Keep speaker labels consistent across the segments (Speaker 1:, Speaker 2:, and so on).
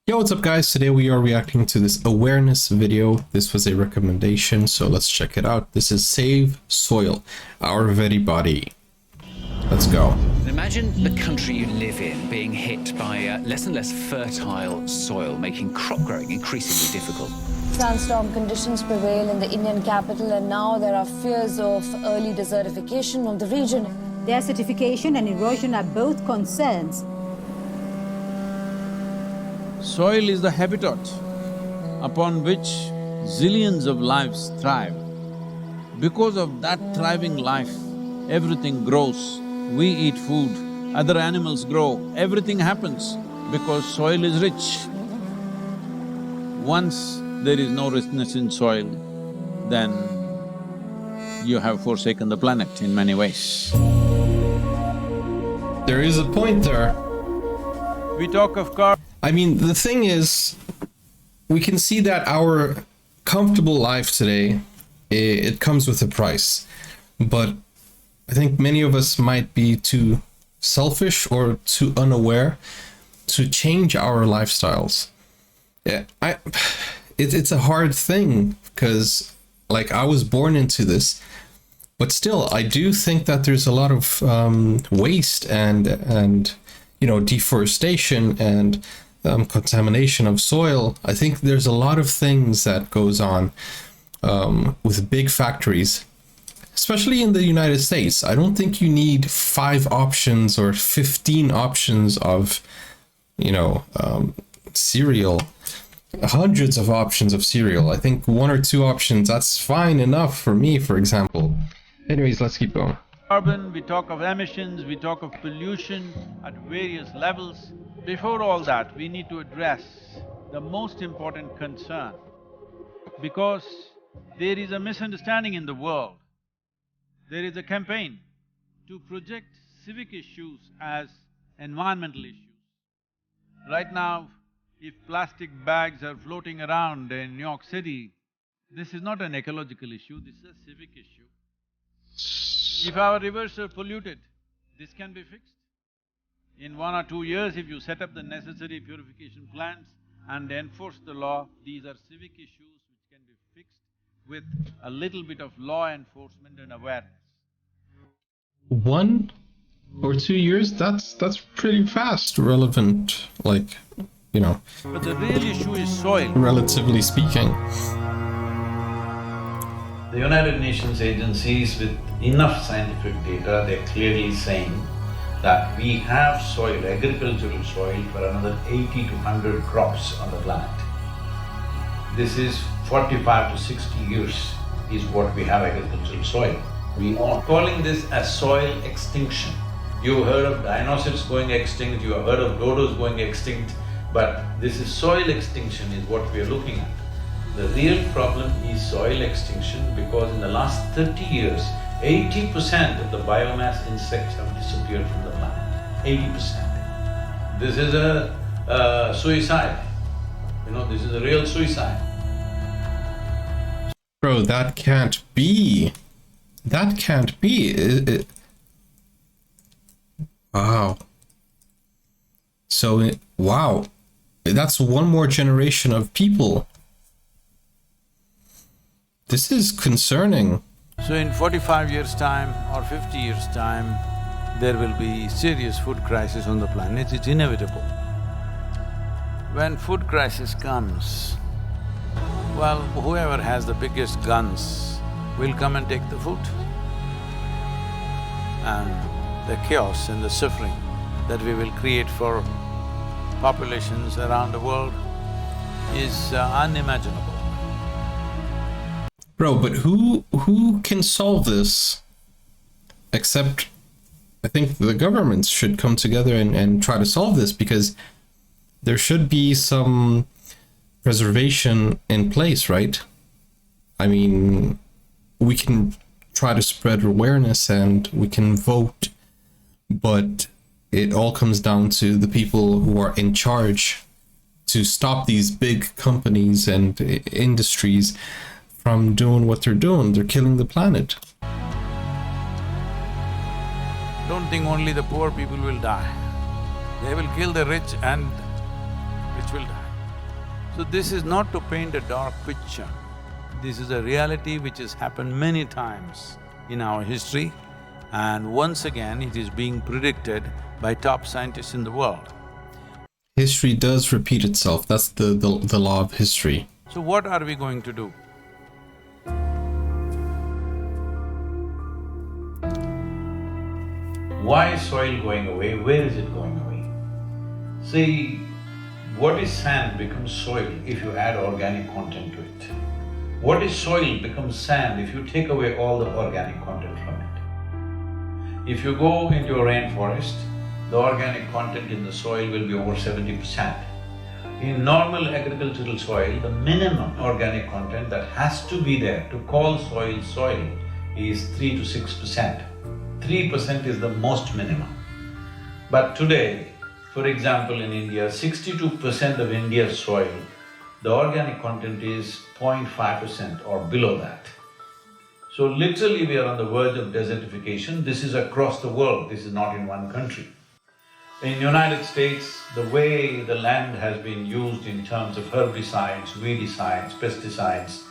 Speaker 1: Yo, what's up guys? Today we are reacting to this awareness video. This was a recommendation, so let's check it out. This is Save Soil, Our Very Body. Let's go.
Speaker 2: Imagine the country you live in being hit by less and less fertile soil, making crop growing increasingly difficult.
Speaker 3: Sandstorm conditions prevail in the Indian capital, and now there are fears of early desertification of the region.
Speaker 4: Desertification and erosion are both concerns.
Speaker 5: Soil is the habitat upon which zillions of lives thrive. Because of that thriving life, everything grows. We eat food, other animals grow, everything happens because soil is rich. Once there is no richness in soil, then you have forsaken the planet in many ways.
Speaker 1: There is a point there.
Speaker 5: We talk of carbon.
Speaker 1: I mean, the thing is, we can see that our comfortable life today, it comes with a price. But I think many of us might be too selfish or too unaware to change our lifestyles. Yeah, it's a hard thing because, like, I was born into this, but still, I do think that there's a lot of waste and you know, deforestation and contamination of soil. I think there's a lot of things that goes on with big factories, especially in the United States. I don't think you need 5 options or 15 options of, you know, cereal, hundreds of options of cereal. I think 1 or 2 options, that's fine enough for me, for example. Anyways, let's keep going.
Speaker 5: Carbon, we talk of emissions, we talk of pollution at various levels. Before all that, we need to address the most important concern, because there is a misunderstanding in the world. There is a campaign to project civic issues as environmental issues. Right now, if plastic bags are floating around in New York City, this is not an ecological issue, this is a civic issue. If our rivers are polluted, this can be fixed. In 1 or 2 years, if you set up the necessary purification plants and enforce the law, these are civic issues which can be fixed with a little bit of law enforcement and awareness.
Speaker 1: 1 or 2 years, that's pretty fast, relevant, like, you know.
Speaker 5: But the real issue is soil.
Speaker 1: Relatively speaking.
Speaker 6: The United Nations agencies with enough scientific data, they're clearly saying that we have soil, agricultural soil, for another 80 to 100 crops on the planet. This is 45 to 60 years is what we have agricultural soil. We are calling this as soil extinction. You've heard of dinosaurs going extinct, you have heard of dodos going extinct, but this is soil extinction is what we are looking at. The real problem is soil extinction because in the last 30 years, 80% of the biomass insects have disappeared from the planet, 80%. This is a suicide, you know, this is a real suicide.
Speaker 1: Bro, that can't be. That can't be. Wow. So, wow. That's 1 more generation of people. This is concerning.
Speaker 5: So in 45 years' time or 50 years' time, there will be serious food crisis on the planet, it's inevitable. When food crisis comes, well, whoever has the biggest guns will come and take the food. And the chaos and the suffering that we will create for populations around the world is unimaginable.
Speaker 1: Bro, but who can solve this except, I think the governments should come together and try to solve this, because there should be some preservation in place, right? I mean, we can try to spread awareness and we can vote, but it all comes down to the people who are in charge to stop these big companies and industries from doing what they're doing. They're killing the planet.
Speaker 5: Don't think only the poor people will die. They will kill the rich and rich will die.
Speaker 6: So this is not to paint a dark picture. This is a reality which has happened many times in our history, and once again it is being predicted by top scientists in the world.
Speaker 1: History does repeat itself. That's the law of history.
Speaker 6: So what are we going to do? Why is soil going away? Where is it going away? See, what is sand becomes soil if you add organic content to it. What is soil becomes sand if you take away all the organic content from it. If you go into a rainforest, the organic content in the soil will be over 70%. In normal agricultural soil, the minimum organic content that has to be there to call soil soil is 3 to 6%. 3% is the most minimum. But today, for example, in India, 62% of India's soil, the organic content is 0.5% or below that. So literally we are on the verge of desertification. This is across the world, this is not in one country. In United States, the way the land has been used in terms of herbicides, weedicides, pesticides,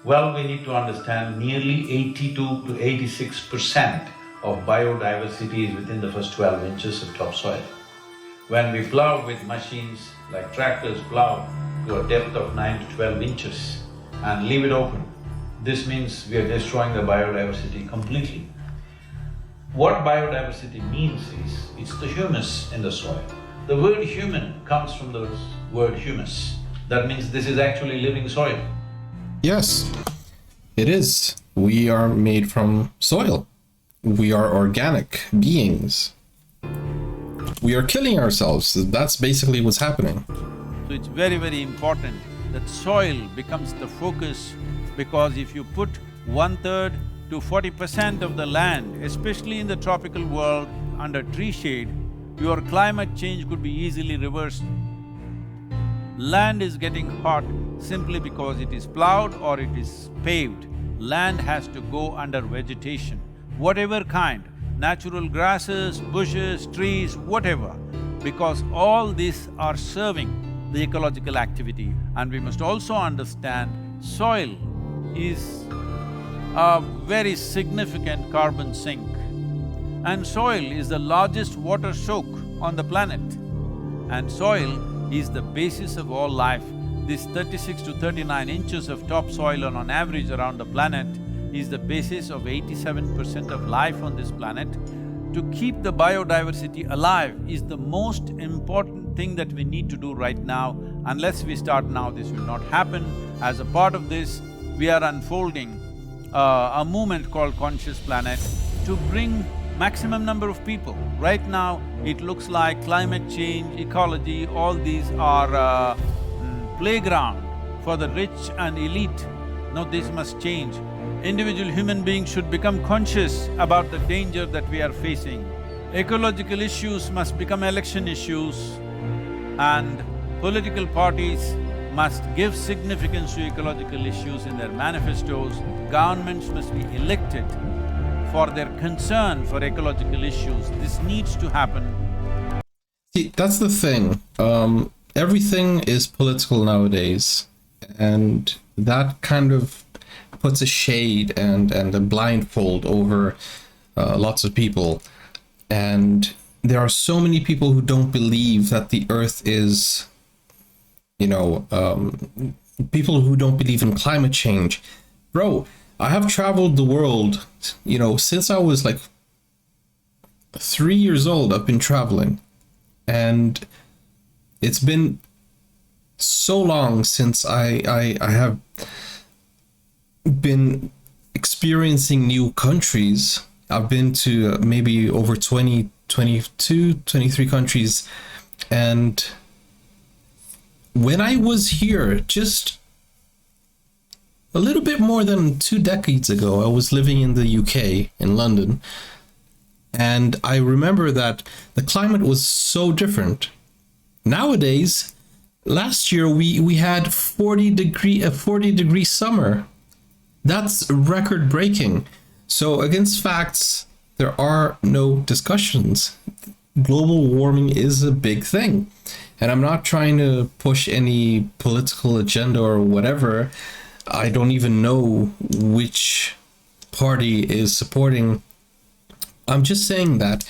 Speaker 6: well, we need to understand nearly 82 to 86% of biodiversity is within the first 12 inches of topsoil. When we plow with machines like tractors plow to a depth of 9 to 12 inches and leave it open, this means we are destroying the biodiversity completely. What biodiversity means is, it's the humus in the soil. The word human comes from the word humus. That means this is actually living soil.
Speaker 1: Yes, it is. We are made from soil. We are organic beings. We are killing ourselves. That's basically what's happening.
Speaker 5: So it's very, very important that soil becomes the focus, because if you put 1/3 to 40% of the land, especially in the tropical world, under tree shade, your climate change could be easily reversed. Land is getting hot simply because it is plowed or it is paved. Land has to go under vegetation, whatever kind, natural grasses, bushes, trees, whatever, because all these are serving the ecological activity. And we must also understand soil is a very significant carbon sink, and soil is the largest water soak on the planet. And soil is the basis of all life. This 36 to 39 inches of topsoil on average around the planet is the basis of 87% of life on this planet. To keep the biodiversity alive is the most important thing that we need to do right now. Unless we start now, this will not happen. As a part of this, we are unfolding a movement called Conscious Planet to bring maximum number of people. Right now, it looks like climate change, ecology, all these are playground for the rich and elite. No, this must change. Individual human beings should become conscious about the danger that we are facing. Ecological issues must become election issues, and political parties must give significance to ecological issues in their manifestos. Governments must be elected for their concern for ecological issues. This needs to happen.
Speaker 1: See, that's the thing. Everything is political nowadays, and that kind of puts a shade and a blindfold over lots of people. And there are so many people who don't believe that the earth is, people who don't believe in climate change. Bro, I have traveled the world, since I was like 3 years old. I've been traveling, and it's been so long since I have been experiencing new countries. I've been to maybe over 20, 22, 23 countries, and when I was here just a little bit more than 2 decades ago, I was living in the UK, in London, and I remember that the climate was so different. Nowadays, last year we had a 40 degree summer. That's record breaking. So against facts, there are no discussions. Global warming is a big thing. And I'm not trying to push any political agenda or whatever. I don't even know which party is supporting. I'm just saying that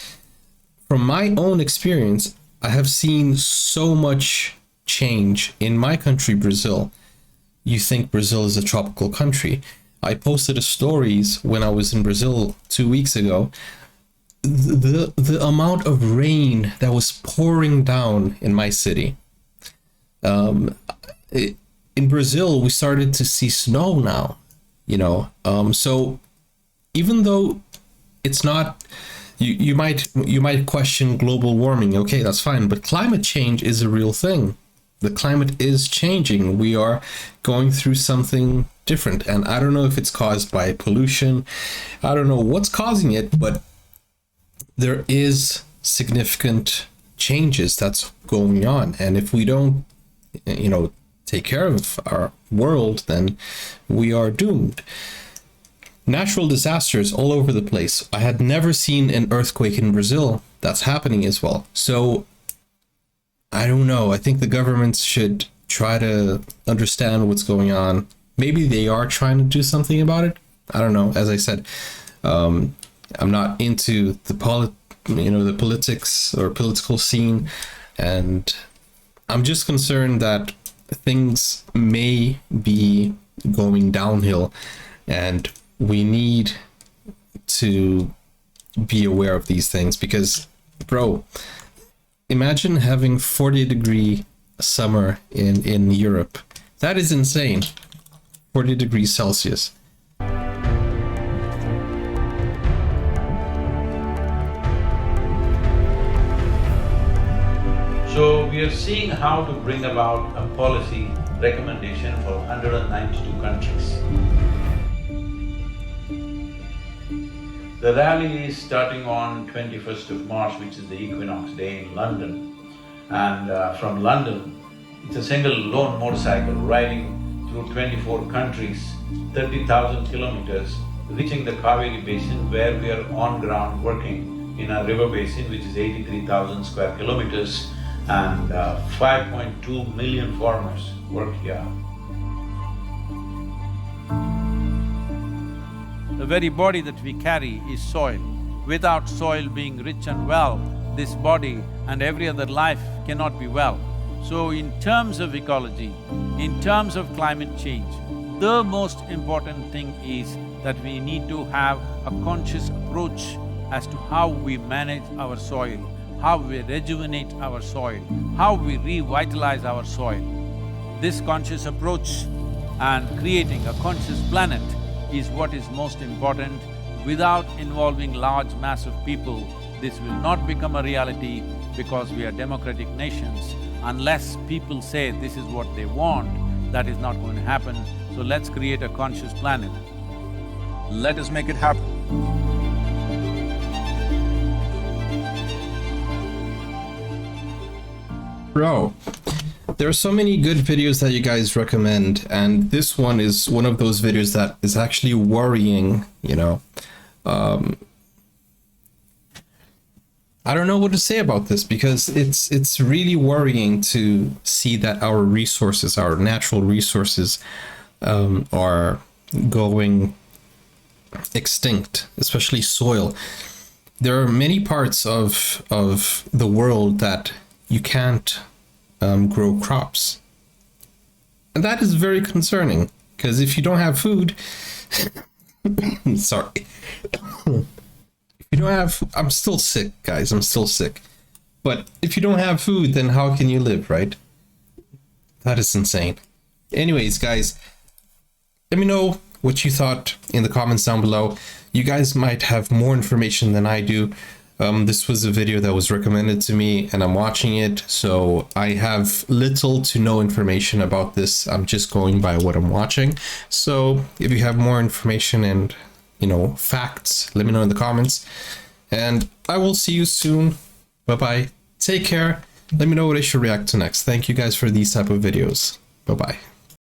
Speaker 1: from my own experience, I have seen so much change in my country, Brazil. You think Brazil is a tropical country. I posted a stories when I was in Brazil 2 weeks ago. The amount of rain that was pouring down in my city. In Brazil, we started to see snow now, you know. So even though it's not, you might question global warming. Okay, that's fine, but climate change is a real thing. The climate is changing. We are going through something different, and I don't know if it's caused by pollution. I don't know what's causing it, but there is significant changes that's going on, and if we don't, you know, take care of our world, then we are doomed. Natural disasters all over the place. I had never seen an earthquake in Brazil. That's happening as well. So I don't know. I think the governments should try to understand what's going on. Maybe they are trying to do something about it. I don't know. As I said, I'm not into the politics or political scene, and I'm just concerned that things may be going downhill, and we need to be aware of these things. Because, bro, imagine having 40-degree summer in Europe. That is insane. 40 degrees Celsius.
Speaker 6: So we are seeing how to bring about a policy recommendation for 192 countries. The rally is starting on 21st of March, which is the equinox day in London. And from London, it's a single lone motorcycle riding through 24 countries, 30,000 kilometers, reaching the Kaveri Basin, where we are on ground working in a river basin which is 83,000 square kilometers, and 5.2 million farmers work here.
Speaker 5: The very body that we carry is soil. Without soil being rich and well, this body and every other life cannot be well. So in terms of ecology, in terms of climate change, the most important thing is that we need to have a conscious approach as to how we manage our soil, how we rejuvenate our soil, how we revitalize our soil. This conscious approach and creating a conscious planet is what is most important. Without involving large mass of people, this will not become a reality, because we are democratic nations. Unless people say this is what they want, that is not going to happen. So let's create a conscious planet.
Speaker 7: Let us make it happen.
Speaker 1: Bro, there are so many good videos that you guys recommend, and this one is one of those videos that is actually worrying, you know. I don't know what to say about this, because it's really worrying to see that our resources, our natural resources, are going extinct, especially soil. There are many parts of the world that you can't grow crops, and that is very concerning, because if you don't have food sorry, you don't have, I'm still sick, guys, I'm still sick. But if you don't have food, then how can you live, right? That is insane. Anyways, guys, let me know what you thought in the comments down below. You guys might have more information than I do. This was a video that was recommended to me, and I'm watching it, so I have little to no information about this. I'm just going by what I'm watching. So if you have more information and, you know, facts, let me know in the comments, and I will see you soon. Bye bye. Take care. Let me know what I should react to next. Thank you guys for these type of videos. Bye bye.